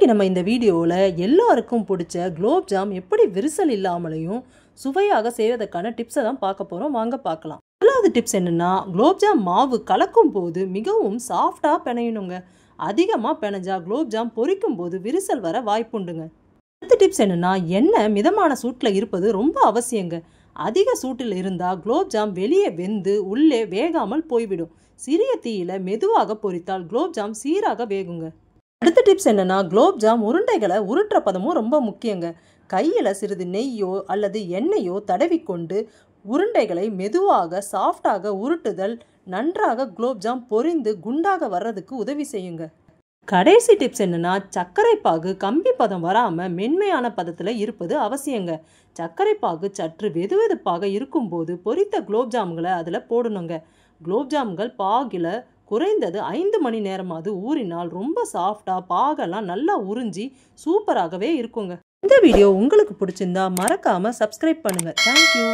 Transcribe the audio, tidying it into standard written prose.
இன்னைக்கு நம்ம இந்த வீடியோவில் எல்லாருக்கும் பிடிச்ச குலோப் ஜாம் எப்படி விரிசல் இல்லாமலையும் சுவையாக செய்வதற்கான டிப்ஸை தான் பார்க்க போகிறோம். வாங்க பார்க்கலாம். முதலாவது டிப்ஸ் என்னென்னா, குலோப் ஜாம் மாவு கலக்கும் போது மிகவும் சாஃப்டாக பிணையணுங்க. அதிகமாக பிணைஞ்சா குலோப் ஜாம் பொரிக்கும் போது விரிசல் வர வாய்ப்புண்டுங்க. அடுத்த டிப்ஸ் என்னென்னா, எண்ணெய் மிதமான சூட்டில் இருப்பது ரொம்ப அவசியங்க. அதிக சூட்டில் இருந்தால் குலோப் ஜாம் வெளியே வெந்து உள்ளே வேகாமல் போய்விடும். சிறிய தீயில மெதுவாக பொரித்தால் குலோப் ஜாம் சீராக வேகுங்க. அடுத்த டிப்ஸ் என்னென்னா, குலோப் ஜாம் உருண்டைகளை உருட்டுற பதமும் ரொம்ப முக்கியங்க. கையில் சிறிது நெய்யோ அல்லது எண்ணெயோ தடவிக்கொண்டு உருண்டைகளை மெதுவாக சாஃப்டாக உருட்டுதல் நன்றாக குலோப் ஜாம் பொரிந்து குண்டாக வர்றதுக்கு உதவி செய்யுங்க. கடைசி டிப்ஸ் என்னென்னா, சர்க்கரை பாகு கம்பி பதம் வராமல் மென்மையான பதத்தில் இருப்பது அவசியங்க. சர்க்கரை பாகு சற்று வெதுவெதுப்பாக இருக்கும்போது பொரித்த குலோப் ஜாம்களை அதில் போடணுங்க. குலோப் ஜாம்கள் பாகில் குறைந்தது 5 மணி நேரமாவது ஊறினால் ரொம்ப சாஃப்டாக பாகெல்லாம் நல்லா உறிஞ்சி சூப்பராகவே இருக்குங்க. இந்த வீடியோ உங்களுக்கு பிடிச்சிருந்தா மறக்காமல் சப்ஸ்கிரைப் பண்ணுங்கள். தேங்க்யூ.